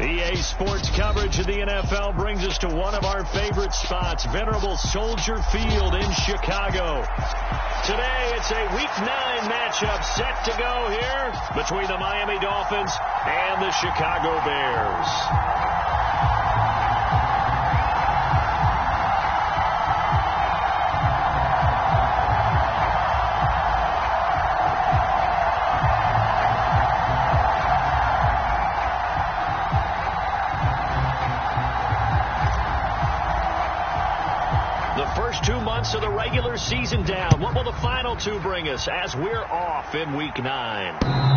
EA Sports coverage of the NFL brings us to one of our favorite spots, venerable Soldier Field in Chicago. Today, it's a Week 9 matchup set to go here between the Miami Dolphins and the Chicago Bears. Of the regular season down. What will the final two bring us as we're off in Week 9?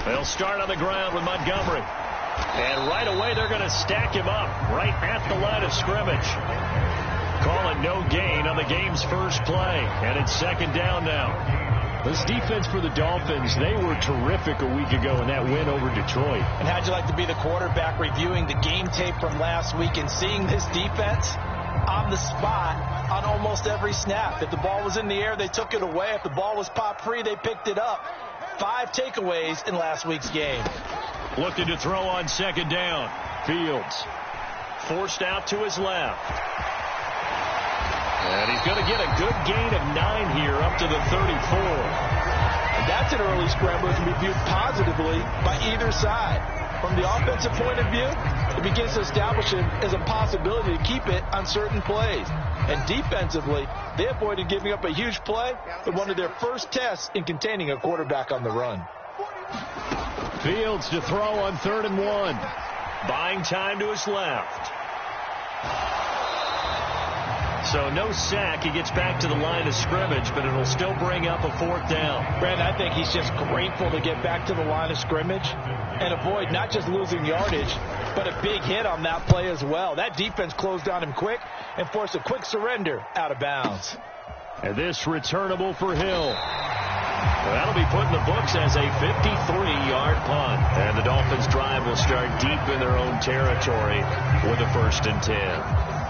They'll start on the ground with Montgomery. And right away, they're going to stack him up right at the line of scrimmage. Call it no gain on the game's first play. And it's second down now. This defense for the Dolphins, they were terrific a week ago in that win over Detroit. And how'd you like to be the quarterback reviewing the game tape from last week and seeing this defense on the spot on almost every snap? If the ball was in the air, they took it away. If the ball was popped free, they picked it up. 5 takeaways in last week's game. Looking to throw on second down. Fields forced out to his left. And he's going to get a good gain of 9 here up to the 34. And that's an early scramble that can be viewed positively by either side. From the offensive point of view, it begins to establish it as a possibility to keep it on certain plays. And defensively, they avoided giving up a huge play in one of their first tests in containing a quarterback on the run. Fields to throw on 3rd and 1. Buying time to his left. So no sack. He gets back to the line of scrimmage, but it'll still bring up a 4th down. Brandon, I think he's just grateful to get back to the line of scrimmage and avoid not just losing yardage, but a big hit on that play as well. That defense closed on him quick and forced a quick surrender out of bounds. And this returnable for Hill. That'll be put in the books as a 53-yard punt. And the Dolphins' drive will start deep in their own territory with a 1st and 10.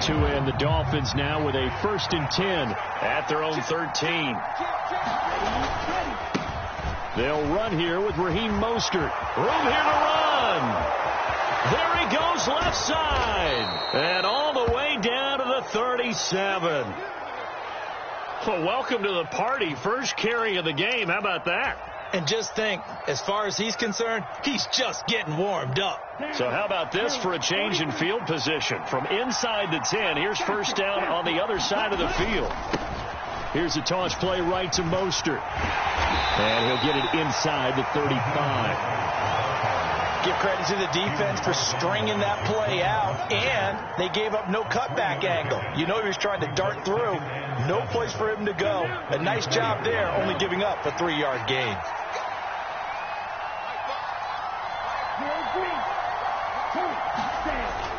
To end the Dolphins now with a 1st and 10 at their own 13. They'll run here with Raheem Mostert. Room here to run. There he goes left side. And all the way down to the 37. Well, welcome to the party. First carry of the game. How about that? And just think, as far as he's concerned, he's just getting warmed up. So how about this for a change in field position? From inside the 10, here's 1st down on the other side of the field. Here's a toss play right to Mostert. And he'll get it inside the 35. Give credit to the defense for stringing that play out, and they gave up no cutback angle. You know he was trying to dart through. No place for him to go. A nice job there, only giving up a 3-yard gain.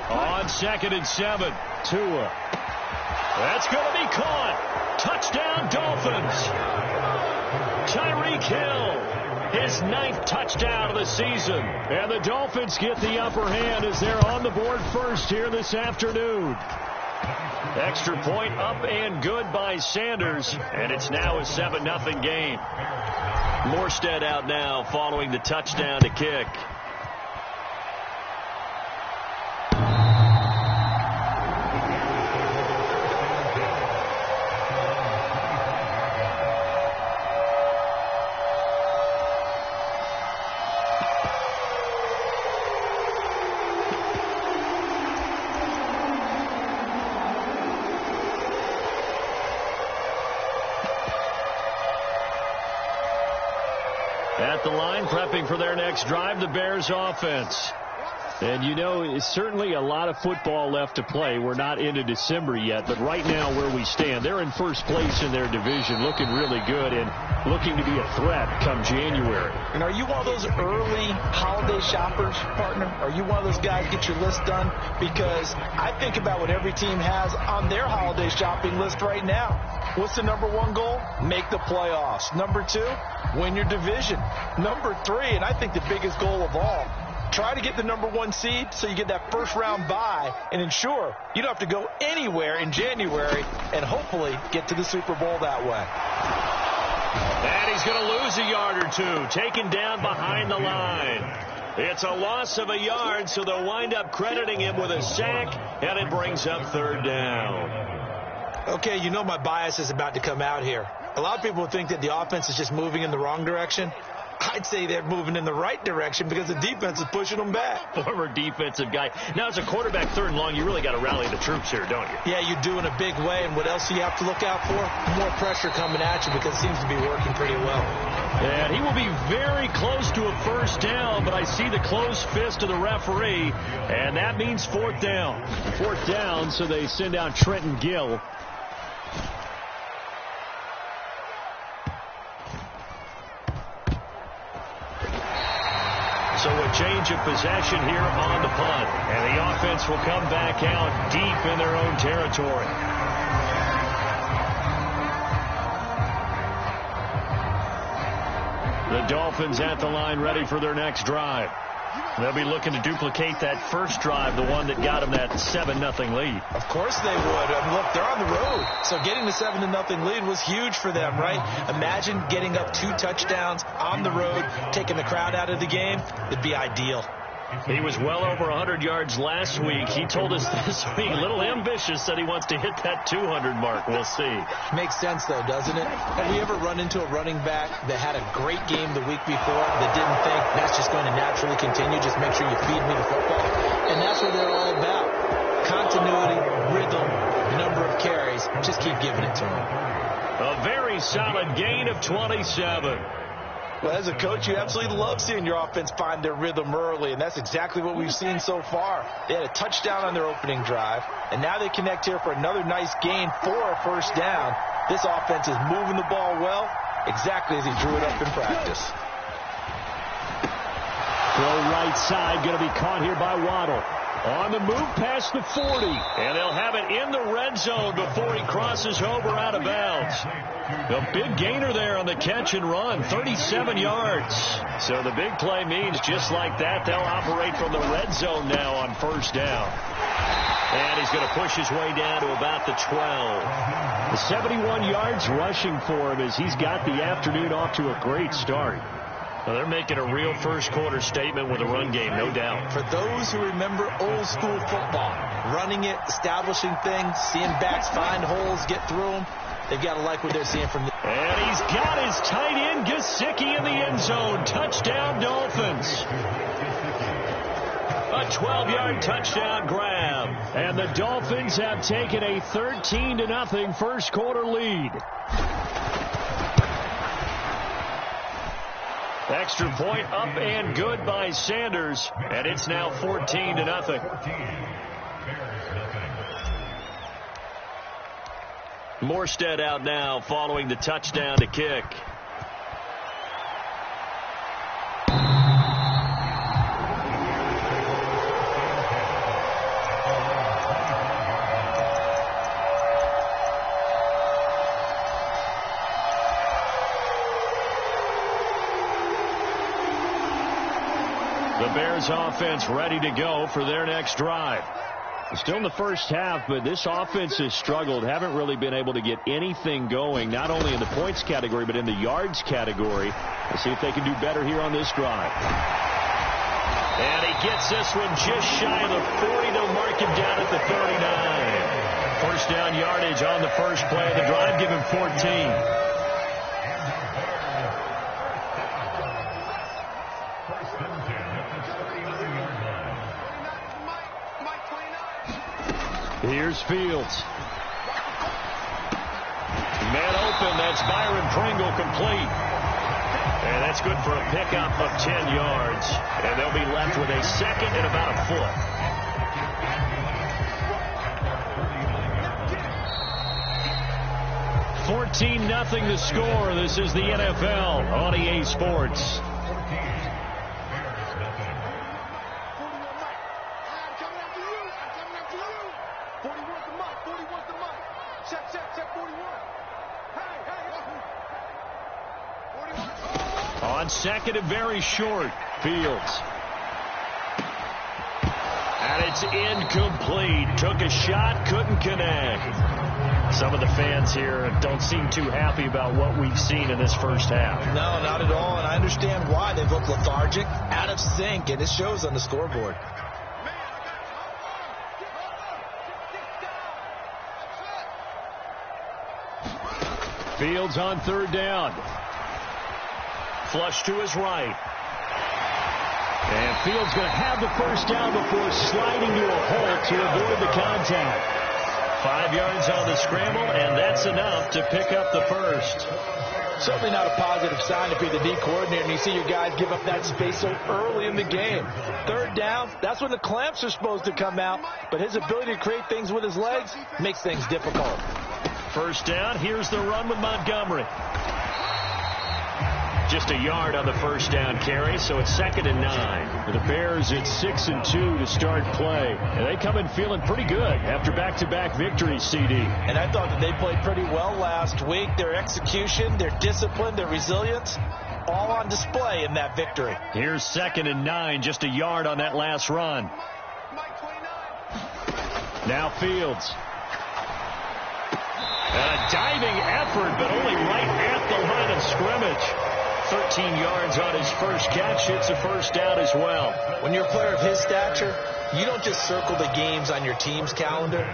On 2nd and 7, Tua. That's going to be caught. Touchdown, Dolphins. Tyreek Hill, his 9th touchdown of the season. And the Dolphins get the upper hand as they're on the board first here this afternoon. Extra point up and good by Sanders. And it's now a 7-0 game. Morstead out now following the touchdown to kick. At the line, prepping for their next drive, the Bears offense. And, you know, it's certainly a lot of football left to play. We're not into December yet, but right now where we stand, they're in first place in their division, looking really good and looking to be a threat come January. And are you one of those early holiday shoppers, partner? Are you one of those guys get your list done? Because I think about what every team has on their holiday shopping list right now. What's the number one goal? Make the playoffs. Number two, win your division. Number three, and I think the biggest goal of all, try to get the number one seed so you get that first round bye and ensure you don't have to go anywhere in January and hopefully get to the Super Bowl that way. And he's going to lose a yard or two, taken down behind the line. It's a loss of a yard, so they'll wind up crediting him with a sack, and it brings up third down. Okay, you know my bias is about to come out here. A lot of people think that the offense is just moving in the wrong direction. I'd say they're moving in the right direction because the defense is pushing them back. Former defensive guy. Now, as a quarterback, third and long, you really got to rally the troops here, don't you? Yeah, you do in a big way. And what else do you have to look out for? More pressure coming at you because it seems to be working pretty well. And he will be very close to a first down, but I see the closed fist of the referee, and that means fourth down. Fourth down, so they send out Trenton Gill. So a change of possession here on the punt. And the offense will come back out deep in their own territory. The Dolphins at the line ready for their next drive. They'll be looking to duplicate that first drive, the one that got them that 7-0 lead. Of course they would. I mean, look, they're on the road. So getting the 7-0 lead was huge for them, right? Imagine getting up 2 touchdowns on the road, taking the crowd out of the game. It'd be ideal. He was well over 100 yards last week. He told us this week, a little ambitious, said he wants to hit that 200 mark. We'll see. Makes sense, though, doesn't it? Have you ever run into a running back that had a great game the week before that didn't think that's just going to naturally continue? Just make sure you feed me the football. And that's what they're all about. Continuity, rhythm, number of carries. Just keep giving it to them. A very solid gain of 27. Well, as a coach, you absolutely love seeing your offense find their rhythm early, and that's exactly what we've seen so far. They had a touchdown on their opening drive, and now they connect here for another nice gain for a first down. This offense is moving the ball well, exactly as he drew it up in practice. Throw right side, going to be caught here by Waddle. On the move past the 40, and they'll have it in the red zone before he crosses over out of bounds. A big gainer there on the catch and run, 37 yards. So the big play means just like that, they'll operate from the red zone now on first down. And he's going to push his way down to about the 12. The 71 yards rushing for him as he's got the afternoon off to a great start. Well, they're making a real first-quarter statement with a run game, no doubt. For those who remember old-school football, running it, establishing things, seeing backs find holes, get through them, they've got to like what they're seeing from the... And he's got his tight end, Gesicki, in the end zone. Touchdown, Dolphins. A 12-yard touchdown grab. And the Dolphins have taken a 13-0 first-quarter lead. Extra point up and good by Sanders, and it's now 14-0. Morstead out now following the touchdown to kick. The Bears offense ready to go for their next drive. Still in the first half, but this offense has struggled. Haven't really been able to get anything going, not only in the points category, but in the yards category. Let's see if they can do better here on this drive. And he gets this one just shy of the 40. They'll mark him down at the 39. First down yardage on the first play of the drive. Give him 14. Here's Fields. Man open. That's Byron Pringle complete. And that's good for a pickup of 10 yards. And they'll be left with a second and about a foot. 14-0 the score. This is the NFL on EA Sports. On second and very short, Fields. And it's incomplete. Took a shot, couldn't connect. Some of the fans here don't seem too happy about what we've seen in this first half. No, not at all, and I understand why. They've looked lethargic, out of sync, and it shows on the scoreboard. Fields on third down. Flush to his right. And Fields going to have the first down before sliding to a halt to avoid the contact. 5 yards on the scramble, and that's enough to pick up the first. Certainly not a positive sign if you're the D coordinator and you see your guys give up that space so early in the game. Third down, that's when the clamps are supposed to come out, but his ability to create things with his legs makes things difficult. First down, here's the run with Montgomery. Just a yard on the first down carry, so it's 2nd and 9. The Bears at 6-2 to start play. And they come in feeling pretty good after back-to-back victories, CD. And I thought that they played pretty well last week. Their execution, their discipline, their resilience, all on display in that victory. Here's 2nd and 9, just a yard on that last run. Now Fields. And a diving effort, but only right at the line of scrimmage. 13 yards on his first catch. It's a first down as well. When you're a player of his stature, you don't just circle the games on your team's calendar.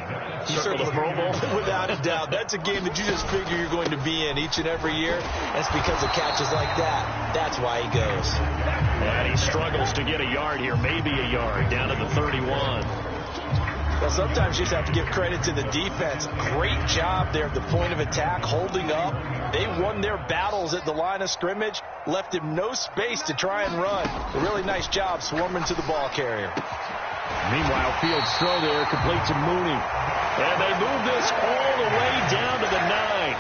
You circle the Pro Bowl? Without a doubt. That's a game that you just figure you're going to be in each and every year. That's because of catches like that. That's why he goes. And he struggles to get a yard here, maybe a yard, down to the 31. Well, sometimes you just have to give credit to the defense. Great job there at the point of attack, holding up. They won their battles at the line of scrimmage, left him no space to try and run. A really nice job swarming to the ball carrier. Meanwhile, Fields' throw there complete to Mooney. And they move this all the way down to the 9.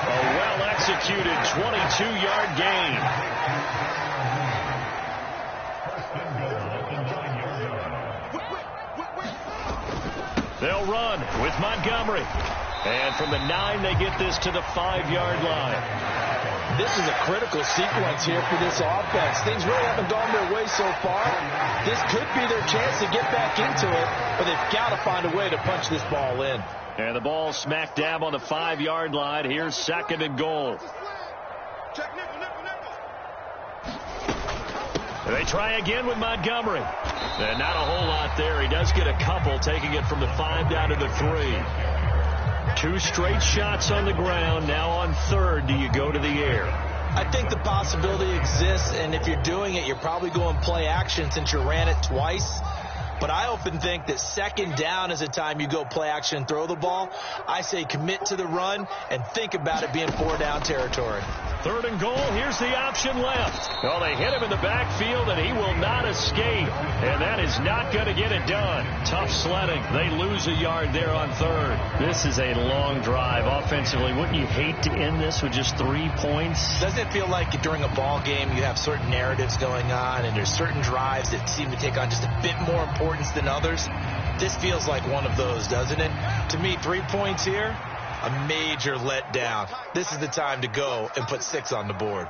A well-executed 22-yard gain. They'll run with Montgomery. And from the 9, they get this to the 5-yard line. This is a critical sequence here for this offense. Things really haven't gone their way so far. This could be their chance to get back into it, but they've got to find a way to punch this ball in. And the ball smack dab on the 5-yard line. Here's 2nd and goal. They try again with Montgomery. And not a whole lot there. He does get a couple, taking it from the 5 down to the 3. 2 straight shots on the ground. Now on third, do you go to the air? I think the possibility exists, and if you're doing it, you're probably going play action since you ran it twice. But I often think that 2nd down is a time you go play action and throw the ball. I say commit to the run and think about it being 4-down territory. 3rd and goal. Here's the option left. Well, they hit him in the backfield, and he will not escape. And that is not going to get it done. Tough sledding. They lose a yard there on 3rd. This is a long drive offensively. Wouldn't you hate to end this with just 3 points? Doesn't it feel like during a ball game you have certain narratives going on, and there's certain drives that seem to take on just a bit more importance than others? This feels like one of those, doesn't it? To me, 3 points here, a major letdown. This is the time to go and put 6 on the board.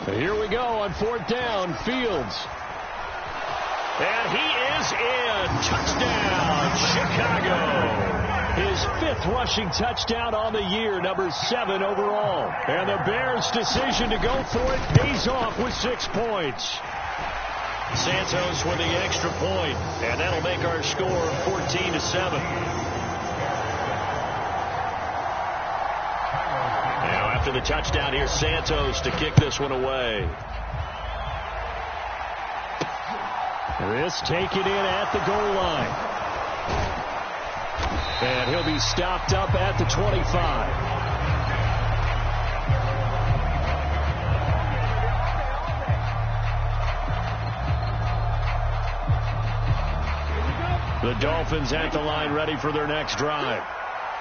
Here we go on 4th down. Fields. And he is in. Touchdown, Chicago. His 5th rushing touchdown on the year, number 7 overall. And the Bears' decision to go for it pays off with 6 points. Santos with the extra point, and that'll make our score 14-7. Now after the touchdown, here's Santos to kick this one away. This taken in at the goal line. And he'll be stopped up at the 25. The Dolphins at the line ready for their next drive.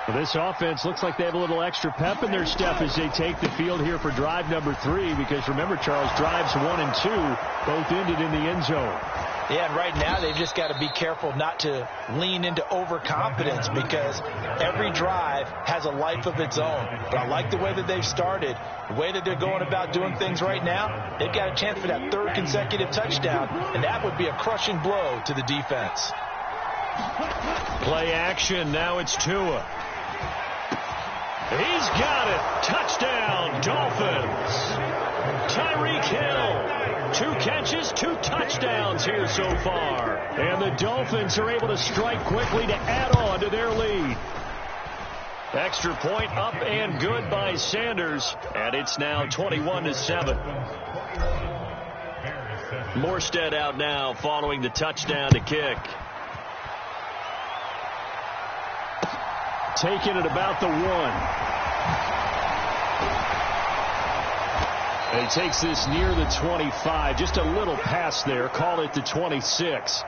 Well, this offense looks like they have a little extra pep in their step as they take the field here for drive number 3, because remember, Charles, drives 1 and 2 both ended in the end zone. Yeah, and right now they've just got to be careful not to lean into overconfidence, because every drive has a life of its own. But I like the way that they've started, the way that they're going about doing things right now. They've got a chance for that 3rd consecutive touchdown, and that would be a crushing blow to the defense. Play action. Now it's Tua. He's got it. Touchdown, Dolphins. Tyreek Hill. 2 catches, 2 touchdowns here so far. And the Dolphins are able to strike quickly to add on to their lead. Extra point up and good by Sanders. And it's now 21-7. Morstead out now following the touchdown to kick. Taking it about the 1. And he takes this near the 25. Just a little pass there. Call it the 26.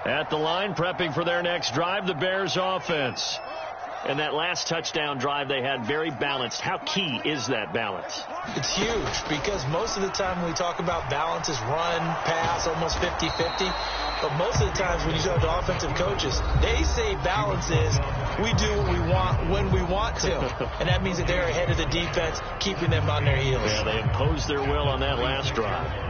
At the line, prepping for their next drive, the Bears offense. And that last touchdown drive they had very balanced. How key is that balance? It's huge, because most of the time when we talk about balance is run, pass, almost 50-50. But most of the times when you talk to offensive coaches, they say balance is we do what we want when we want to. And that means that they're ahead of the defense, keeping them on their heels. Yeah, they imposed their will on that last drive.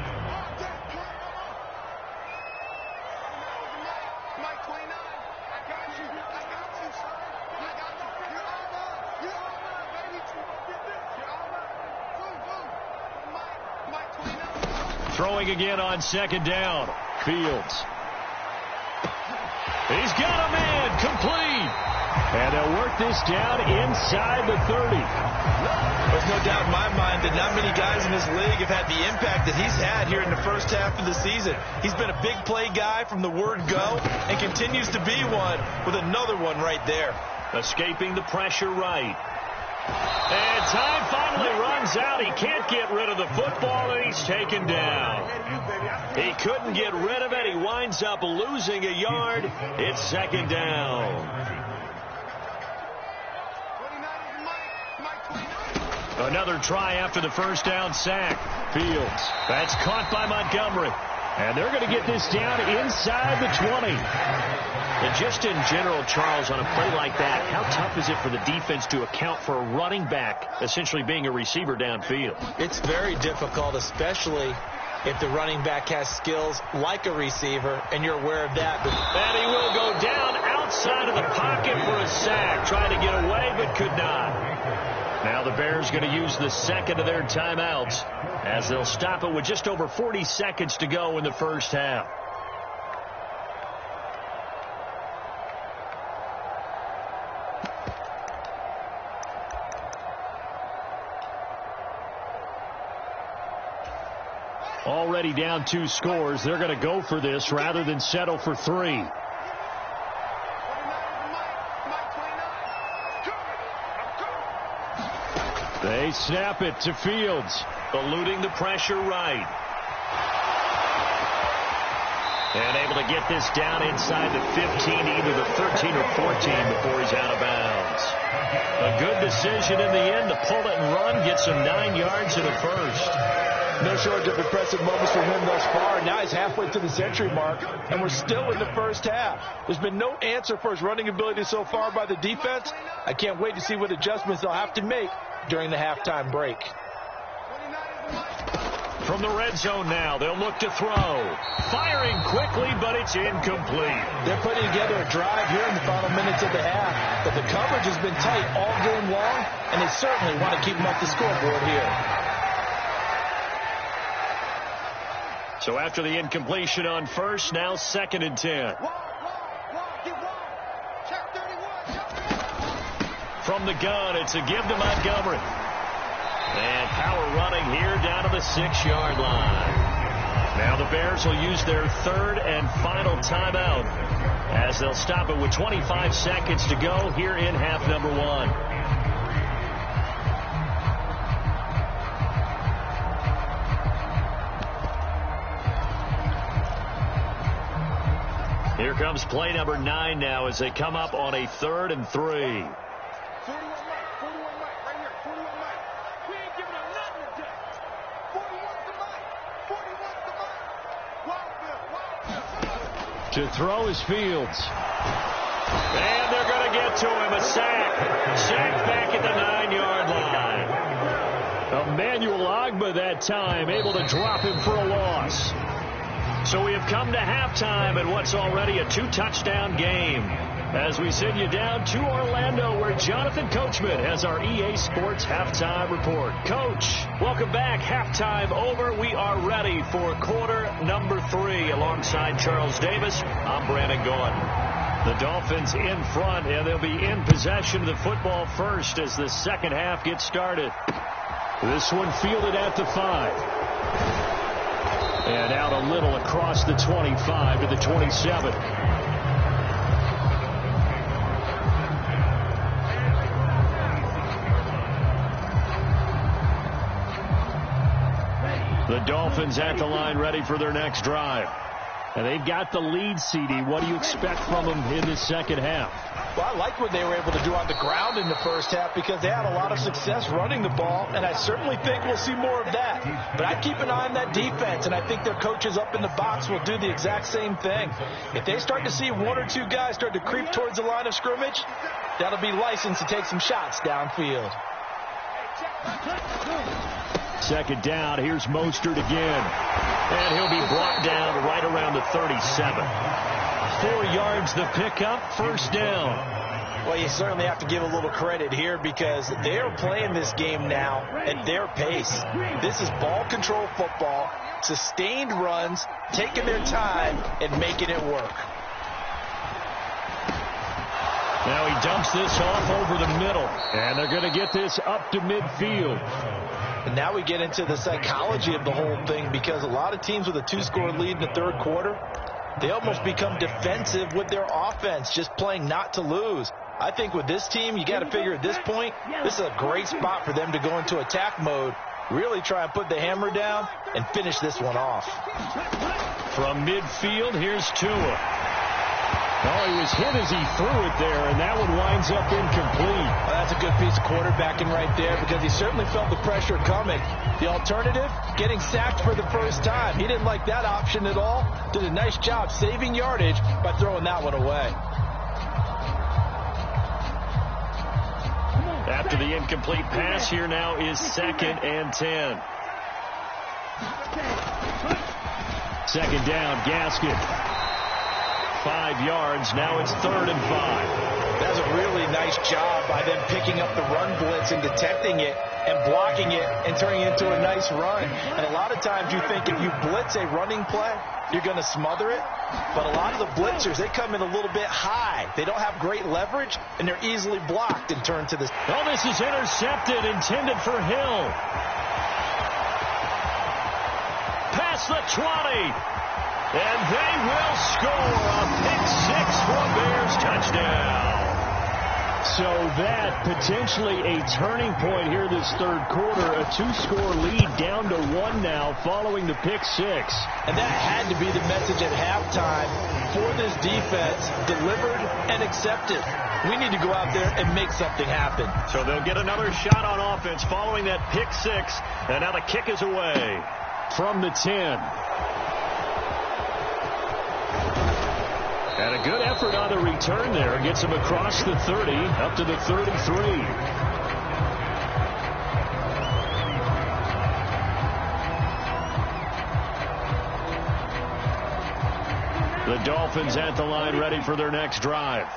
Throwing again on 2nd down. Fields. He's got a man. Complete. And they'll work this down inside the 30. There's no doubt in my mind that not many guys in this league have had the impact that he's had here in the first half of the season. He's been a big play guy from the word go and continues to be one with another one right there. Escaping the pressure right. And time finally runs out. He can't get rid of the football, and he's taken down. He couldn't get rid of it. He winds up losing a yard. It's 2nd down. Another try after the first down sack. Fields. That's caught by Montgomery. And they're going to get this down inside the 20. And just in general, Charles, on a play like that, how tough is it for the defense to account for a running back essentially being a receiver downfield? It's very difficult, especially if the running back has skills like a receiver, and you're aware of that. And he will go down outside of the pocket for a sack. Trying to get away, but could not. Now the Bears going to use the 2nd of their timeouts as they'll stop it with just over 40 seconds to go in the first half. Already down 2 scores. They're going to go for this rather than settle for 3. They snap it to Fields, eluding the pressure right. And able to get this down inside the 15, either the 13 or 14 before he's out of bounds. A good decision in the end to pull it and run, gets him 9 yards in the first. No shortage of impressive moments for him thus far. Now he's halfway to the century mark, and we're still in the first half. There's been no answer for his running ability so far by the defense. I can't wait to see what adjustments they'll have to make during the halftime break. From the red zone now, they'll look to throw. Firing quickly, but it's incomplete. They're putting together a drive here in the final minutes of the half, but the coverage has been tight all game long, and they certainly want to keep them off the scoreboard here. So after the incompletion on first, now 2nd and 10. From the gun, it's a give to Montgomery. And power running here down to the 6-yard line. Now the Bears will use their 3rd and final timeout as they'll stop it with 25 seconds to go here in half number 1. Here comes play number 9 now as they come up on a 3rd and 3. 41 Mike, right here, 41 Mike. We ain't giving him nothing today. 41's the Mike, 41's the Mike. Wild. To throw is Fields. And they're going to get to him. A sack. Sack back at the 9-yard line. Emmanuel Ogbah that time able to drop him for a loss. So we have come to halftime at what's already a 2-touchdown game. As we send you down to Orlando, where Jonathan Coachman has our EA Sports Halftime Report. Coach, welcome back. Halftime over. We are ready for quarter number 3. Alongside Charles Davis, I'm Brandon Gordon. The Dolphins in front, and they'll be in possession of the football first as the second half gets started. This one fielded at the 5. And out a little across the 25 to the 27. The Dolphins at the line ready for their next drive. And they've got the lead, CD. What do you expect from them in the second half? Well, I like what they were able to do on the ground in the first half because they had a lot of success running the ball, and I certainly think we'll see more of that. But I keep an eye on that defense, and I think their coaches up in the box will do the exact same thing. If they start to see 1 or 2 guys start to creep towards the line of scrimmage, that'll be licensed to take some shots downfield. Second down, here's Mostert again. And he'll be brought down right around the 37. 4 yards the pickup, first down. Well, you certainly have to give a little credit here because they are playing this game now at their pace. This is ball control football, sustained runs, taking their time, and making it work. Now he dumps this off over the middle, and they're going to get this up to midfield. And now we get into the psychology of the whole thing because a lot of teams with a 2-score lead in the third quarter, they almost become defensive with their offense, just playing not to lose. I think with this team, you got to figure at this point, this is a great spot for them to go into attack mode, really try and put the hammer down and finish this one off. From midfield, here's Tua. Oh, he was hit as he threw it there, and that one winds up incomplete. Well, that's a good piece of quarterbacking right there because he certainly felt the pressure coming. The alternative, getting sacked for the first time. He didn't like that option at all. Did a nice job saving yardage by throwing that one away. After the incomplete pass, here now is 2nd and 10. Second down, Gaskin. 5 yards. Now it's 3rd and 5. That's a really nice job by them picking up the run blitz and detecting it and blocking it and turning it into a nice run. And a lot of times you think if you blitz a running play, you're going to smother it. But a lot of the blitzers, they come in a little bit high. They don't have great leverage, and they're easily blocked and turned to this. Oh, this is intercepted, intended for Hill. Past the 20. And they will score a pick-6 for Bears touchdown. So that potentially a turning point here this third quarter. A 2-score lead down to 1 now following the pick-6. And that had to be the message at halftime for this defense, delivered and accepted. We need to go out there and make something happen. So they'll get another shot on offense following that pick-6. And now the kick is away from the 10. And a good effort on the return there. Gets him across the 30, up to the 33. The Dolphins at the line ready for their next drive.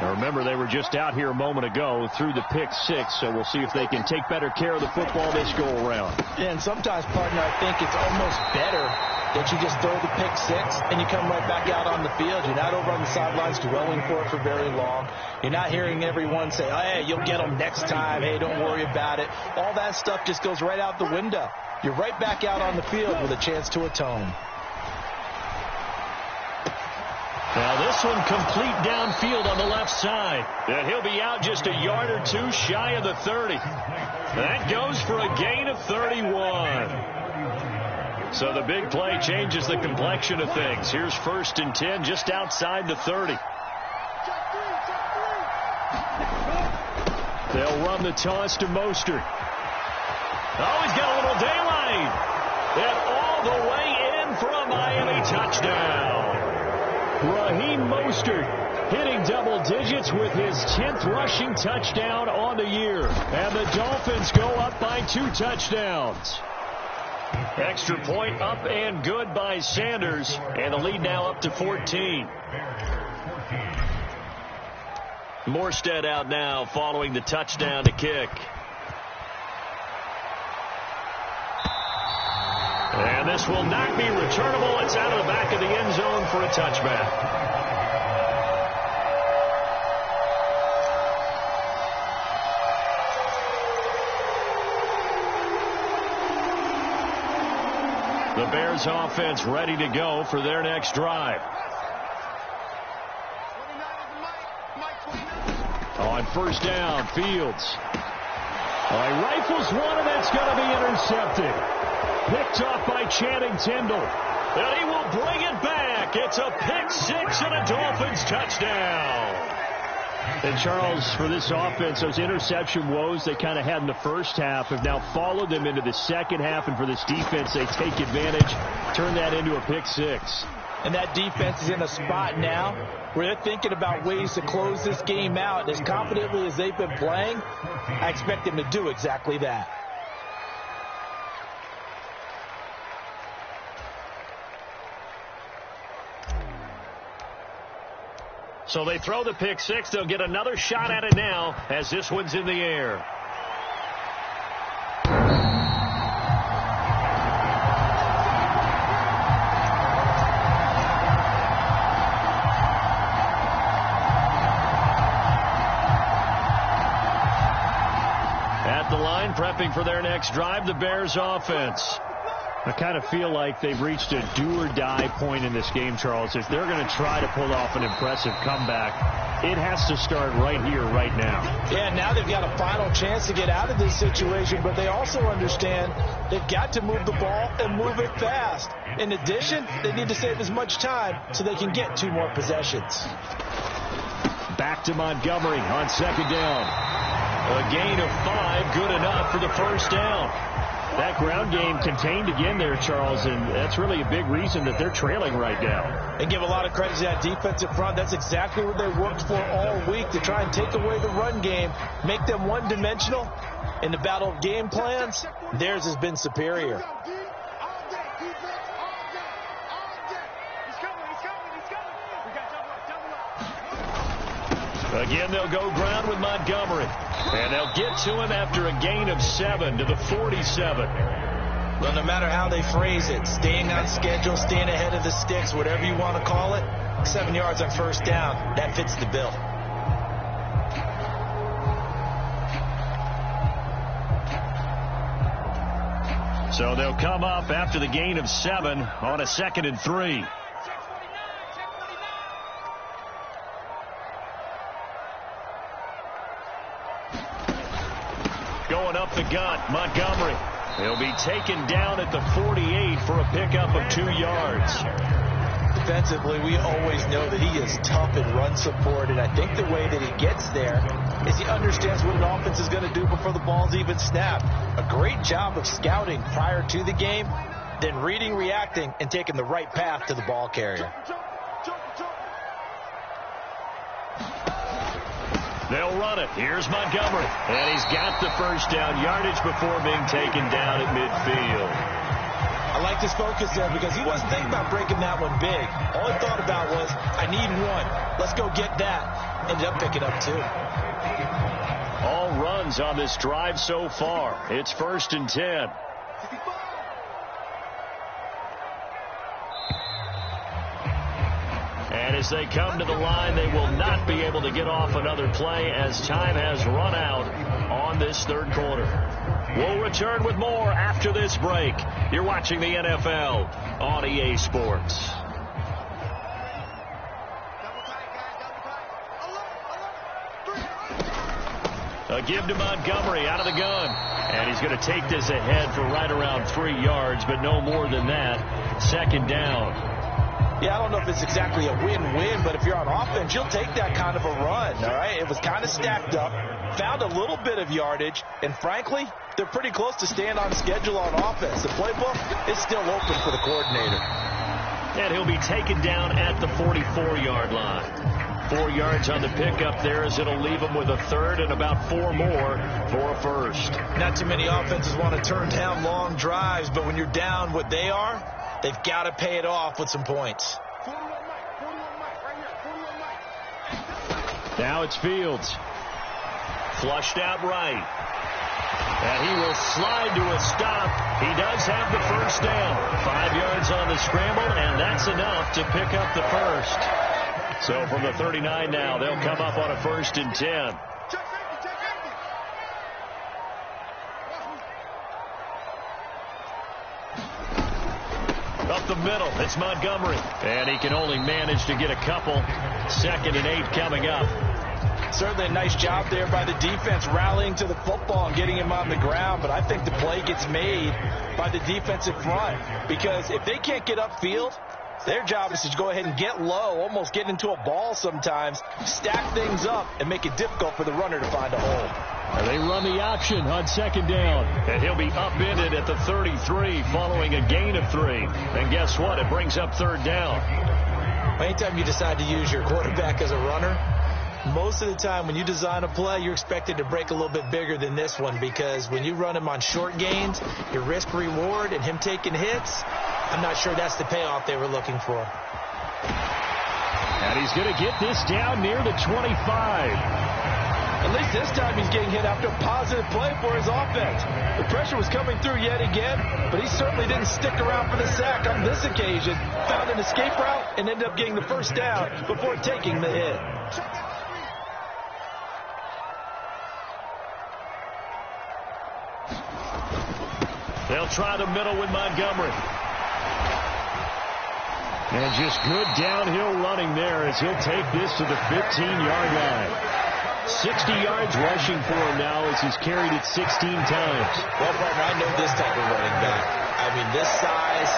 Now remember, they were just out here a moment ago through the pick-6, so we'll see if they can take better care of the football this go-around. Yeah, and sometimes, partner, I think it's almost better that you just throw the pick-6 and you come right back out on the field. You're not over on the sidelines dwelling for it for very long. You're not hearing everyone say, oh, hey, you'll get them next time. Hey, don't worry about it. All that stuff just goes right out the window. You're right back out on the field with a chance to atone. Now this one complete downfield on the left side. And he'll be out just a yard or 2 shy of the 30. That goes for a gain of 31. So the big play changes the complexion of things. Here's 1st and 10 just outside the 30. They'll run the toss to Mostert. Oh, he's got a little daylight. And all the way in for a Miami touchdown. Raheem Mostert hitting double digits with his 10th rushing touchdown on the year. And the Dolphins go up by 2 touchdowns. Extra point up and good by Sanders. And the lead now up to 14. Morstead out now following the touchdown to kick. And this will not be returnable. It's out of the back of the end zone for a touchback. The Bears offense ready to go for their next drive. On 1st down, Fields. He rifles one, and that's going to be intercepted. Picked off by Channing Tindall. And he will bring it back. It's a pick 6 and a Dolphins touchdown. And Charles, for this offense, those interception woes they kind of had in the first half have now followed them into the second half. And for this defense, they take advantage, turn that into a pick 6. And that defense is in a spot now where they're thinking about ways to close this game out. As confidently as they've been playing, I expect them to do exactly that. So they throw the pick 6. They'll get another shot at it now as this one's in the air. At the line, prepping for their next drive, the Bears offense. I kind of feel like they've reached a do-or-die point in this game, Charles. If they're going to try to pull off an impressive comeback, it has to start right here, right now. Yeah, now they've got a final chance to get out of this situation, but they also understand they've got to move the ball and move it fast. In addition, they need to save as much time so they can get 2 more possessions. Back to Montgomery on 2nd down. A gain of 5, good enough for the 1st down. That ground game contained again there, Charles, and that's really a big reason that they're trailing right now. And give a lot of credit to that defensive front. That's exactly what they worked for all week, to try and take away the run game, make them one-dimensional. In the battle of game plans, theirs has been superior. Again, they'll go ground with Montgomery. And they'll get to him after a gain of 7 to the 47. Well, no matter how they phrase it, staying on schedule, staying ahead of the sticks, whatever you want to call it, 7 yards on 1st down, that fits the bill. So they'll come up after the gain of 7 on a 2nd and 3. Going up the gut, Montgomery. He'll be taken down at the 48 for a pickup of 2 yards. Defensively, we always know that he is tough in run support, and I think the way that he gets there is he understands what an offense is going to do before the ball's even snapped. A great job of scouting prior to the game, then reading, reacting, and taking the right path to the ball carrier. They'll run it. Here's Montgomery. And he's got the 1st down yardage before being taken down at midfield. I like his focus there because he wasn't thinking about breaking that one big. All he thought about was, I need 1. Let's go get that. Ended up picking up 2. All runs on this drive so far. It's 1st and 10. And as they come to the line, they will not be able to get off another play as time has run out on this 3rd quarter. We'll return with more after this break. You're watching the NFL on EA Sports. A give to Montgomery out of the gun. And he's going to take this ahead for right around 3 yards, but no more than that. Second down. Yeah, I don't know if it's exactly a win-win, but if you're on offense, you'll take that kind of a run, all right? It was kind of stacked up, found a little bit of yardage, and frankly, they're pretty close to staying on schedule on offense. The playbook is still open for the coordinator. And he'll be taken down at the 44-yard line. 4 yards on the pickup there as it'll leave him with a third and about 4 more for a first. Not too many offenses want to turn down long drives, but when you're down what they are, they've got to pay it off with some points. Now it's Fields. Flushed out right. And he will slide to a stop. He does have the first down. 5 yards on the scramble, and that's enough to pick up the first. So from the 39 now, they'll come up on a 1st and 10. Up the middle, it's Montgomery. And he can only manage to get a couple. 2nd and 8 coming up. Certainly a nice job there by the defense rallying to the football and getting him on the ground, but I think the play gets made by the defensive front because if they can't get upfield, their job is to go ahead and get low, almost get into a ball sometimes, stack things up, and make it difficult for the runner to find a hole. And they run the option on 2nd down, and he'll be upended at the 33 following a gain of 3. And guess what? It brings up 3rd down. Anytime you decide to use your quarterback as a runner, most of the time when you design a play, you're expected to break a little bit bigger than this one because when you run him on short gains, your risk-reward and him taking hits, I'm not sure that's the payoff they were looking for. And he's going to get this down near the 25. At least this time he's getting hit after a positive play for his offense. The pressure was coming through yet again, but he certainly didn't stick around for the sack on this occasion. Found an escape route and ended up getting the first down before taking the hit. They'll try the middle with Montgomery. And just good downhill running there as he'll take this to the 15-yard line. 60 yards rushing for him now as he's carried it 16 times. Well, partner, I know this type of running back. I mean, this size,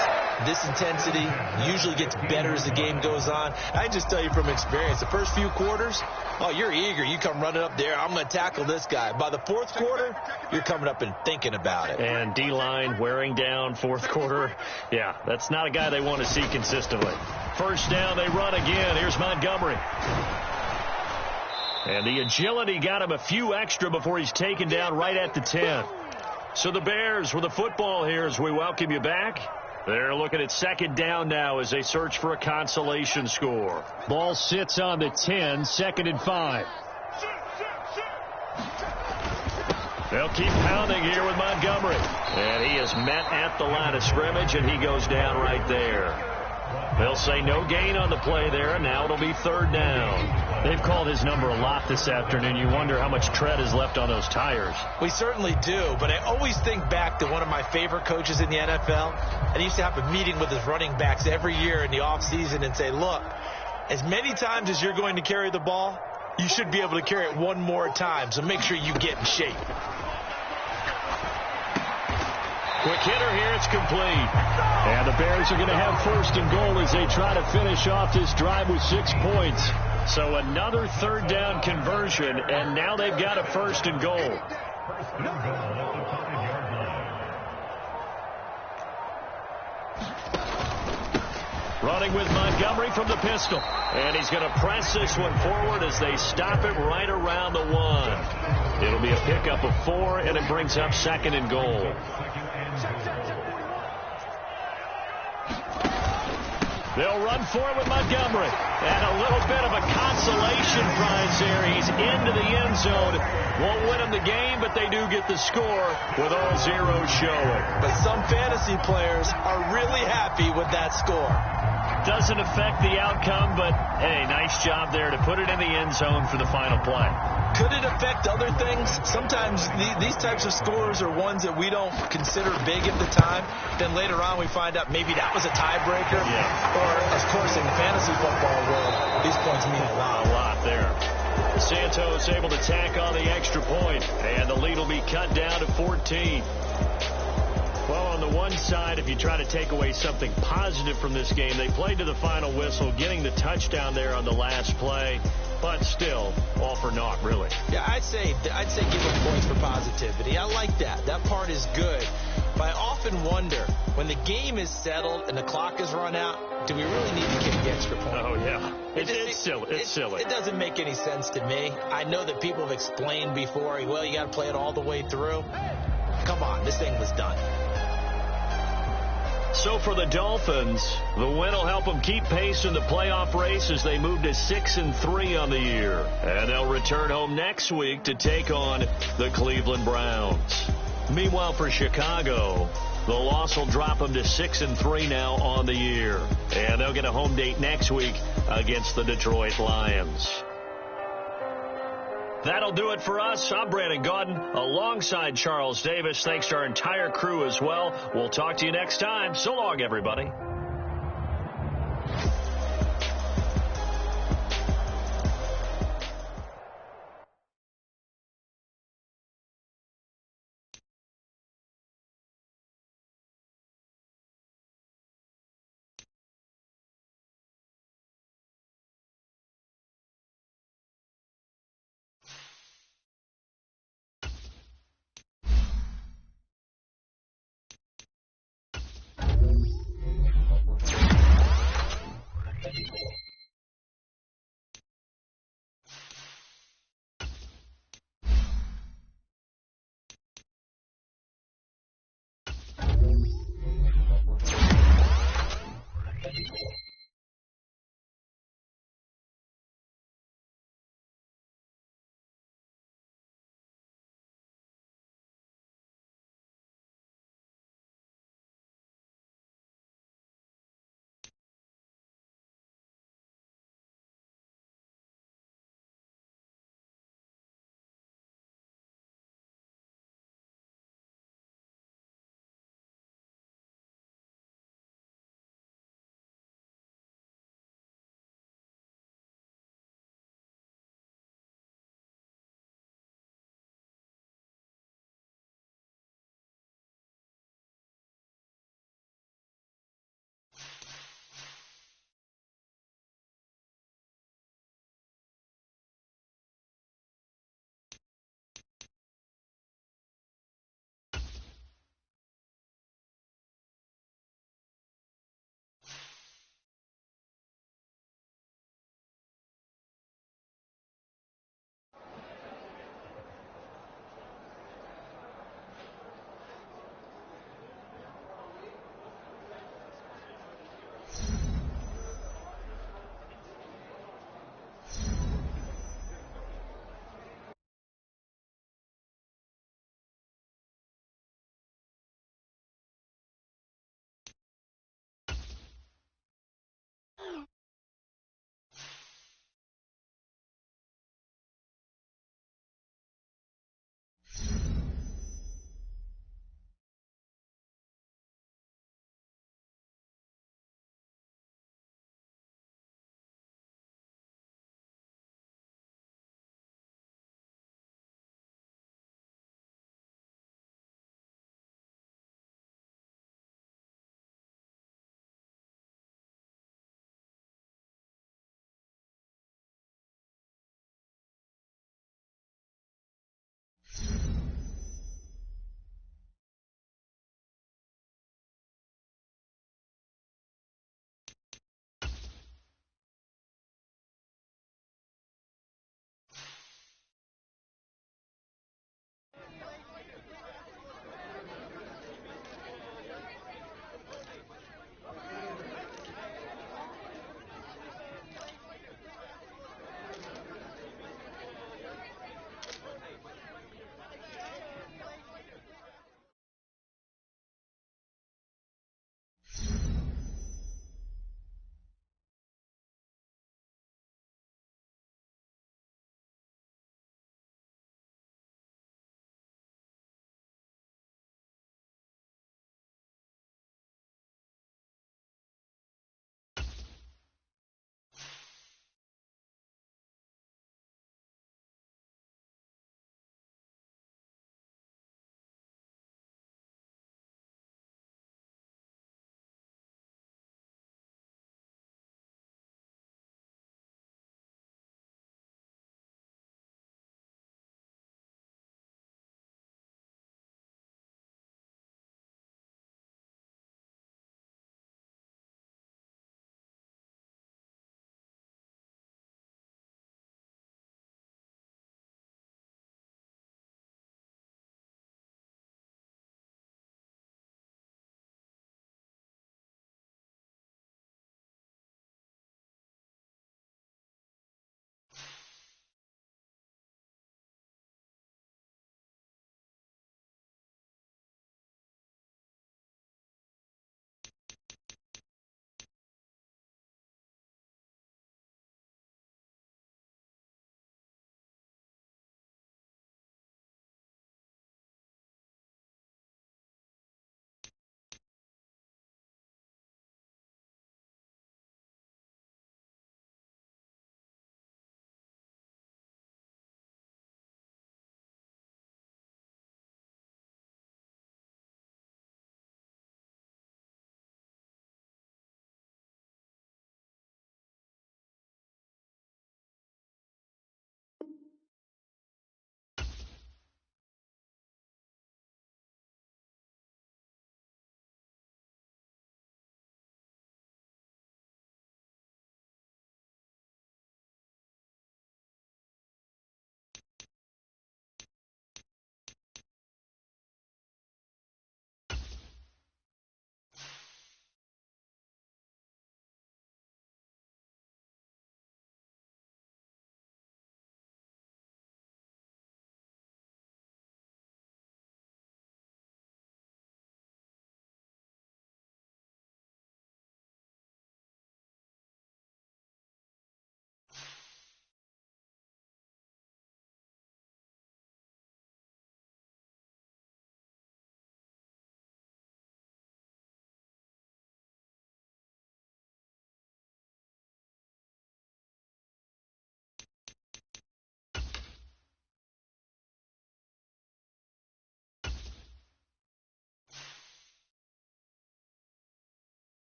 this intensity usually gets better as the game goes on. I just tell you from experience, the first few quarters, oh, you're eager. You come running up there. I'm going to tackle this guy. By the 4th quarter, you're coming up and thinking about it. And D-line wearing down 4th quarter. Yeah, that's not a guy they want to see consistently. First down, they run again. Here's Montgomery. And the agility got him a few extra before he's taken down right at the 10. So the Bears with the football here as we welcome you back. They're looking at 2nd down now as they search for a consolation score. Ball sits on the 10, 2nd and 5. They'll keep pounding here with Montgomery. And he is met at the line of scrimmage, and he goes down right there. They'll say no gain on the play there, and now it'll be 3rd down. They've called his number a lot this afternoon. You wonder how much tread is left on those tires. We certainly do, but I always think back to one of my favorite coaches in the NFL, and he used to have a meeting with his running backs every year in the offseason and say, look, as many times as you're going to carry the ball, you should be able to carry it one more time, so make sure you get in shape. Quick hitter here, it's complete. And the Bears are going to have 1st and goal as they try to finish off this drive with 6 points. So another 3rd down conversion, and now they've got a 1st and goal. Running with Montgomery from the pistol. And he's going to press this one forward as they stop it right around the 1. It'll be a pickup of 4, and it brings up 2nd and goal. They'll run for it with Montgomery. And a little bit of a consolation prize there. He's into the end zone. Won't win them the game, but they do get the score with all zeros showing. But some fantasy players are really happy with that score. Doesn't affect the outcome, but, hey, nice job there to put it in the end zone for the final play. Could it affect other things? Sometimes these types of scores are ones that we don't consider big at the time. Then later on we find out maybe that was a tiebreaker. Yeah. Or, of course, in the fantasy football world, these points mean a lot. A lot there. Santos able to tack on the extra point, and the lead will be cut down to 14. Well, on the one side, if you try to take away something positive from this game, they played to the final whistle, getting the touchdown there on the last play, but still, all for naught, really. Yeah, I'd say give them points for positivity. I like that. That part is good. But I often wonder, when the game is settled and the clock is run out, do we really need to kick the extra point? Oh, yeah. It's silly. It's silly. It doesn't make any sense to me. I know that people have explained before, well, you got to play it all the way through. Come on, this thing was done. So for the Dolphins, the win will help them keep pace in the playoff race as they move to 6-3 on the year. And they'll return home next week to take on the Cleveland Browns. Meanwhile, for Chicago, the loss will drop them to 6-3 now on the year. And they'll get a home date next week against the Detroit Lions. That'll do it for us. I'm Brandon Gaudin alongside Charles Davis. Thanks to our entire crew as well. We'll talk to you next time. So long, everybody. Thank you.